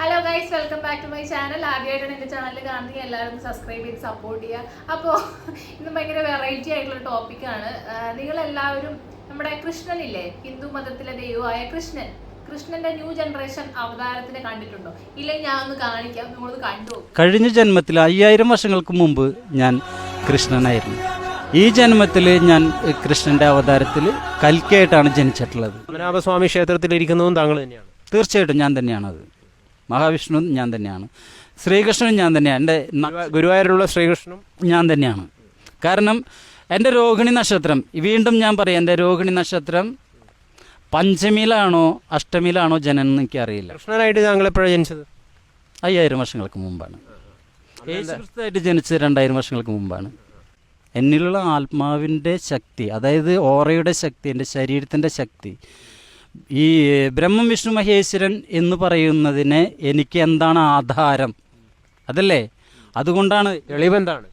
Hello guys, welcome back to my channel. ആദ്യമായിട്ടാണ് എൻ്റെ channel കാണുന്നത്, എല്ലാവരും സബ്സ്ക്രൈബ് ചെയ്ത് സപ്പോർട്ട് ചെയ്യുക. അപ്പോൾ ഇന്ന് ഭയങ്കര വെറൈറ്റി ആയിട്ടുള്ള ടോപ്പിക്കാണ്. നിങ്ങളെല്ലാവരും നമ്മുടെ കൃഷ്ണനില്ലേ, ഹിന്ദു മതത്തിലെ ദൈവമായ കൃഷ്ണന്റെ ന്യൂ ജനറേഷൻ അവതാരത്തിനെ കണ്ടിട്ടുണ്ടോ? ഇല്ലെങ്കിൽ ഞാൻ ഒന്ന് കാണിക്കാം, നിങ്ങളത് കണ്ടു. കഴിഞ്ഞ ജന്മത്തിൽ 5000 വർഷങ്ങൾക്ക് മുമ്പ് ഞാൻ കൃഷ്ണനായിരുന്നു. ഈ ജന്മത്തിൽ ഞാൻ കൃഷ്ണന്റെ അവതാരത്തിൽ കൽക്കയായിട്ടാണ് ജനിച്ചിട്ടുള്ളത്. പത്മനാഭസ്വാമി ക്ഷേത്രത്തിൽ ഇരിക്കുന്നതും താങ്കൾ തന്നെയാണ്? തീർച്ചയായിട്ടും ഞാൻ തന്നെയാണത്. മഹാവിഷ്ണു ഞാൻ തന്നെയാണ്, ശ്രീകൃഷ്ണനും ഞാൻ തന്നെയാണ്, എൻ്റെ ഗുരുവായൂരുള്ള ശ്രീകൃഷ്ണനും ഞാൻ തന്നെയാണ്. കാരണം എൻ്റെ രോഹിണി നക്ഷത്രം, വീണ്ടും ഞാൻ പറയാം, എൻ്റെ രോഹിണി നക്ഷത്രം പഞ്ചമിയിലാണോ അഷ്ടമിയിലാണോ ജനനം എന്ന് എനിക്കറിയില്ല. കൃഷ്ണനായിട്ട് താങ്കൾ എപ്പോഴാണ് ജനിച്ചത്? 5000 വർഷങ്ങൾക്ക് മുമ്പാണ്. യേശുക്രിസ്തുവായിട്ട് ജനിച്ചത് 2000 വർഷങ്ങൾക്ക് മുമ്പാണ്. എന്നിലുള്ള ആത്മാവിൻ്റെ ശക്തി, അതായത് ഓറയുടെ ശക്തി, എൻ്റെ ശരീരത്തിൻ്റെ ശക്തി, ഈ ബ്രഹ്മം വിഷ്ണു മഹേശ്വരൻ എന്ന് പറയുന്നതിന് എനിക്ക് എന്താണ് ആധാരം? അതല്ലേ? അതുകൊണ്ടാണ്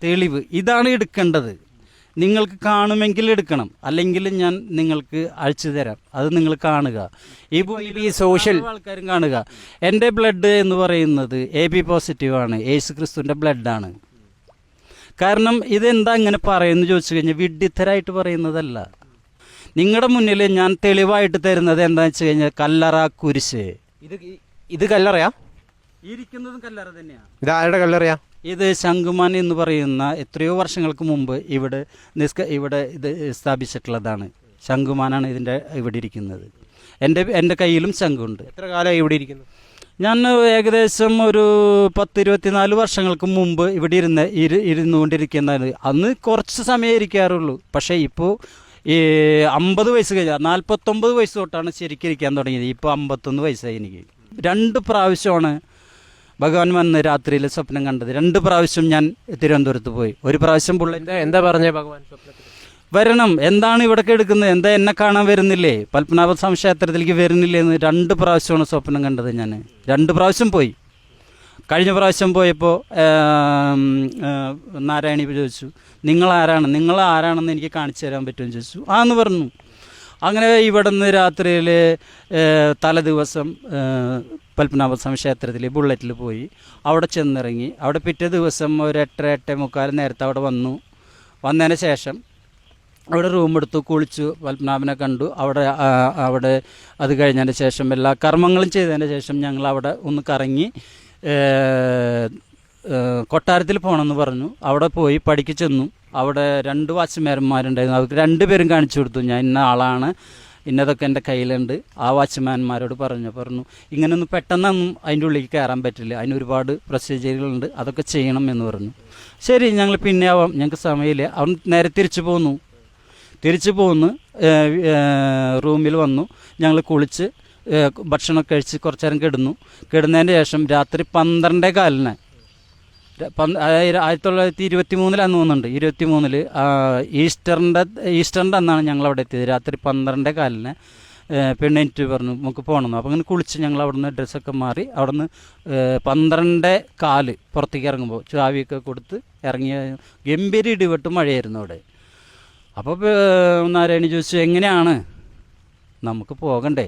തെളിവ് ഇതാണ് എടുക്കേണ്ടത്. നിങ്ങൾക്ക് കാണുമെങ്കിൽ എടുക്കണം, അല്ലെങ്കിൽ ഞാൻ നിങ്ങൾക്ക് അയച്ചു തരാം, അത് നിങ്ങൾ കാണുക. ഈ സോഷ്യൽ ആൾക്കാരും കാണുക. എൻ്റെ ബ്ലഡ് എന്ന് പറയുന്നത് AB പോസിറ്റീവാണ്, യേശു ക്രിസ്തുവിൻ്റെ ബ്ലഡാണ്. കാരണം ഇതെന്താ ഇങ്ങനെ പറയുന്നു ചോദിച്ചു കഴിഞ്ഞാൽ വിഡ്ഢിത്തരായിട്ട് പറയുന്നതല്ല. നിങ്ങളുടെ മുന്നിൽ ഞാൻ തെളിവായിട്ട് തരുന്നത് എന്താണെന്ന് വെച്ച് കഴിഞ്ഞാൽ കല്ലറ കുരിശ്. ഇത് കല്ലറയാ? ഇരിക്കുന്നതും കല്ലറ തന്നെയാണ്. ഇത് ആരുടെ കല്ലറയാ? ഇത് ശംഖുമാൻ എന്ന് പറയുന്ന എത്രയോ വർഷങ്ങൾക്ക് മുമ്പ് ഇവിടെ ഇത് സ്ഥാപിച്ചിട്ടുള്ളതാണ്. ശംഖുമാനാണ് ഇവിടെ ഇരിക്കുന്നത്. എൻ്റെ കയ്യിലും ശംഖുണ്ട്. എത്ര കാലമായി ഇവിടെ ഇരിക്കുന്നു? ഞാൻ ഏകദേശം ഒരു 10-24 വർഷങ്ങൾക്ക് മുമ്പ് ഇവിടെ ഇരുന്നുകൊണ്ടിരിക്കുന്നതാണ്. അന്ന് കുറച്ച് സമയം ഇരിക്കാറുള്ളൂ. പക്ഷേ ഇപ്പോൾ ഈ 50 വയസ്സ് കഴിഞ്ഞാൽ 49 വയസ്സ് തൊട്ടാണ് ശരിക്കും ഇരിക്കാൻ തുടങ്ങിയത്. ഇപ്പോൾ 51 വയസ്സായി എനിക്ക്. 2 പ്രാവശ്യമാണ് ഭഗവാൻ വന്ന് രാത്രിയിൽ സ്വപ്നം കണ്ടത്. 2 പ്രാവശ്യം ഞാൻ തിരുവനന്തപുരത്ത് പോയി. ഒരു പ്രാവശ്യം എന്താ പറഞ്ഞേ ഭഗവാൻ സ്വപ്നത്തിൽ? വരണം, എന്താണ് ഇവിടെ എടുക്കുന്നത്, എന്താ എന്നെ കാണാൻ വരുന്നില്ലേ, പത്മനാഭസ്വാമി ക്ഷേത്രത്തിലേക്ക് വരുന്നില്ലേ എന്ന് 2 പ്രാവശ്യമാണ് സ്വപ്നം കണ്ടത്. ഞാൻ 2 പ്രാവശ്യം പോയി. കഴിഞ്ഞ പ്രാവശ്യം പോയപ്പോൾ നാരായണി ചോദിച്ചു, നിങ്ങളാരാണെന്ന് എനിക്ക് കാണിച്ചു തരാൻ പറ്റുമെന്ന് ചോദിച്ചു. എന്ന് പറഞ്ഞു. അങ്ങനെ ഇവിടെ നിന്ന് രാത്രിയിൽ തലേദിവസം പത്മനാഭസ്വാമി ക്ഷേത്രത്തിൽ ബുള്ളറ്റിൽ പോയി. അവിടെ ചെന്നിറങ്ങി. അവിടെ പിറ്റേ ദിവസം ഒരു 8-8:45 നേരത്തെ അവിടെ വന്നതിന് ശേഷം അവിടെ റൂം എടുത്തു, കുളിച്ചു, പത്മനാഭനെ കണ്ടു. അവിടെ അത് കഴിഞ്ഞതിന് ശേഷം എല്ലാ കർമ്മങ്ങളും ചെയ്തതിന് ശേഷം ഞങ്ങൾ അവിടെ ഒന്ന് കറങ്ങി കൊട്ടാരത്തിൽ പോകണമെന്ന് പറഞ്ഞു. അവിടെ പോയി പഠിക്ക് ചെന്നു. അവിടെ 2 വാച്ച്മാൻമാരുണ്ടായിരുന്നു. അവർക്ക് 2 പേരും കാണിച്ചു കൊടുത്തു, ഞാൻ ഇന്ന ആളാണ്, ഇന്നതൊക്കെ എൻ്റെ കയ്യിലുണ്ട്. ആ വാച്ച്മാൻമാരോട് പറഞ്ഞു ഇങ്ങനെയൊന്നും പെട്ടെന്നൊന്നും അതിൻ്റെ ഉള്ളിലേക്ക് കയറാൻ പറ്റില്ല, അതിന് ഒരുപാട് പ്രൊസീജിയറുകളുണ്ട്, അതൊക്കെ ചെയ്യണം എന്ന് പറഞ്ഞു. ശരി, ഞങ്ങൾ പിന്നെ ആവാം, ഞങ്ങൾക്ക് സമയമില്ല. അവൻ നേരെ തിരിച്ചു പോന്നു. റൂമിൽ വന്നു. ഞങ്ങൾ കുളിച്ച് ഭക്ഷണമൊക്കെ കഴിച്ച് കുറച്ചു നേരം കിടന്നതിന് ശേഷം രാത്രി 12:15 1923 തോന്നുന്നുണ്ട്, 23 ഈസ്റ്ററിൻ്റെ അന്നാണ് ഞങ്ങൾ അവിടെ എത്തിയത്. രാത്രി 12:15 പെണ്ണെനിറ്റ് പറഞ്ഞു നമുക്ക് പോകണമെന്ന്. അപ്പോൾ അങ്ങനെ കുളിച്ച് ഞങ്ങൾ അവിടെ നിന്ന് ഡ്രസ്സൊക്കെ മാറി അവിടെ നിന്ന് 12:15 പുറത്തേക്ക് ഇറങ്ങുമ്പോൾ ചാവിയൊക്കെ കൊടുത്ത് ഇറങ്ങിയ ഗംഭീര ഇടിവെട്ടും മഴയായിരുന്നു അവിടെ. അപ്പോൾ നാരായണി ചോദിച്ചു, എങ്ങനെയാണ്, നമുക്ക് പോകണ്ടേ,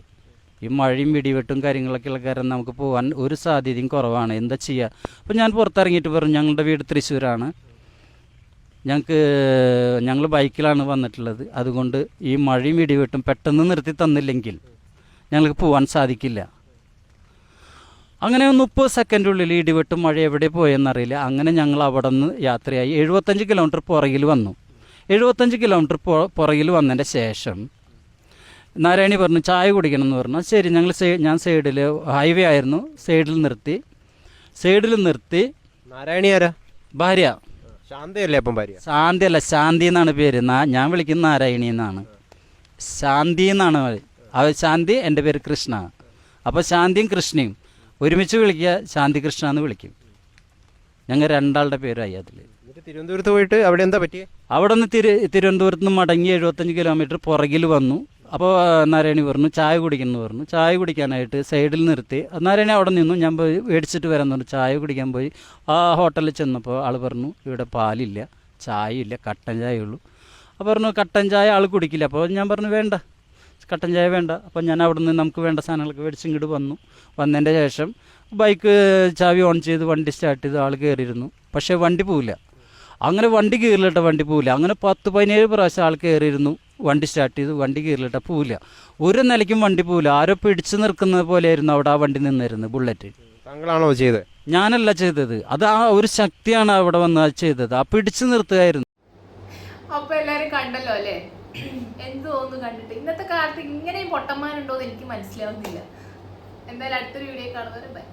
ഈ മഴയും ഇടിവെട്ടും കാര്യങ്ങളൊക്കെ ഉള്ള കാരണം നമുക്ക് പോകാൻ ഒരു സാധ്യതയും കുറവാണ്, എന്താ ചെയ്യുക? അപ്പോൾ ഞാൻ പുറത്തിറങ്ങിയിട്ട് പറഞ്ഞു, ഞങ്ങളുടെ വീട് തൃശ്ശൂരാണ്, ഞങ്ങൾ ബൈക്കിലാണ് വന്നിട്ടുള്ളത്, അതുകൊണ്ട് ഈ മഴയും ഇടിവെട്ടും പെട്ടെന്ന് നിർത്തി തന്നില്ലെങ്കിൽ ഞങ്ങൾക്ക് പോകാൻ സാധിക്കില്ല. അങ്ങനെ 30 സെക്കൻഡുള്ളിൽ ഇടിവെട്ടും മഴ എവിടെ പോയെന്നറിയില്ല. അങ്ങനെ ഞങ്ങൾ അവിടെ നിന്ന് യാത്രയായി 75 കിലോമീറ്റർ പുറകിൽ വന്നു. 75 കിലോമീറ്റർ പുറകിൽ വന്നതിൻ്റെ ശേഷം നാരായണി പറഞ്ഞു ചായ കുടിക്കണം എന്ന് പറഞ്ഞു. ശരി, ഞാൻ സൈഡിൽ, ഹൈവേ ആയിരുന്നു, സൈഡിൽ നിർത്തി. നാരായണി ആരാ? ഭാര്യ. ശാന്തയല്ലേ? അപ്പം ഭാര്യ? ശാന്തിയല്ല, ശാന്തി എന്നാണ് പേര്. ഞാൻ വിളിക്കുന്നത് നാരായണി എന്നാണ്, ശാന്തി എന്നാണ്. ശാന്തി, എൻ്റെ പേര് കൃഷ്ണ. അപ്പോൾ ശാന്തിയും കൃഷ്ണയും ഒരുമിച്ച് വിളിക്കുക, ശാന്തി കൃഷ്ണ എന്ന് വിളിക്കും. ഞങ്ങൾ 2 ആളുടെ പേരായി അതിൽ. തിരുവനന്തപുരത്ത് പോയിട്ട് അവിടെ എന്താ പറ്റിയത്? അവിടെ നിന്ന് തിരുവനന്തപുരത്ത് നിന്ന് മടങ്ങി 75 കിലോമീറ്റർ പുറകിൽ വന്നു. അപ്പോൾ നാരായണി പറഞ്ഞു ചായ കുടിക്കുന്നു പറഞ്ഞു. ചായ കുടിക്കാനായിട്ട് സൈഡിൽ നിർത്തി. നാരായണി അവിടെ നിന്നു. ഞാൻ പോയി മേടിച്ചിട്ട് വരാമെന്ന് പറഞ്ഞു. ചായ കുടിക്കാൻ പോയി. ആ ഹോട്ടലിൽ ചെന്നപ്പോൾ ആൾ പറഞ്ഞു ഇവിടെ പാലില്ല, ചായയില്ല, കട്ടൻ ചായ ഉള്ളൂ. അപ്പോൾ പറഞ്ഞു കട്ടൻ ചായ ആൾ കുടിക്കില്ല. അപ്പോൾ ഞാൻ പറഞ്ഞു വേണ്ട, കട്ടൻ ചായ വേണ്ട. അപ്പോൾ ഞാൻ അവിടെ നിന്ന് നമുക്ക് വേണ്ട സാധനങ്ങളൊക്കെ മേടിച്ച് ഇങ്ങോട്ട് വന്നതിൻ്റെ ശേഷം ബൈക്ക് ചാവി ഓൺ ചെയ്ത് വണ്ടി സ്റ്റാർട്ട് ചെയ്ത് ആൾ കയറിയിരുന്നു. പക്ഷേ വണ്ടി പോവില്ല. അങ്ങനെ വണ്ടി കീറിലിട്ട വണ്ടി പോവില്ല. അങ്ങനെ 10-17 പ്രാവശ്യം ആൾ കയറിയിരുന്നു, വണ്ടി സ്റ്റാർട്ട് ചെയ്ത് വണ്ടി കീറിലിട്ട പോവില്ല. ഒരു നിലയ്ക്കും വണ്ടി പോവില്ല. ആരോ പിടിച്ചു നിൽക്കുന്നത് പോലെയായിരുന്നു അവിടെ ആ വണ്ടി നിന്നിരുന്നത്, ബുള്ളറ്റ്. താങ്കളാണോ ചെയ്തത്? ഞാനല്ല ചെയ്തത്, അത് ആ ഒരു ശക്തിയാണ് അവിടെ വന്ന് ചെയ്തത്. ആ പിടിച്ചു നിർത്തുകയായിരുന്നു. അപ്പൊ എല്ലാരും കണ്ടല്ലോ അല്ലേ, എന്ത് തോന്നുന്നു കണ്ടിട്ട്? ഇന്നത്തെ കാലത്ത് ഇങ്ങനെയും പൊട്ടന്മാരുണ്ടോ എന്ന് എനിക്ക് മനസ്സിലാവുന്നില്ല. എന്തായാലും അടുത്തൊരു വീഡിയോ കാണുന്നവരെ ബൈ.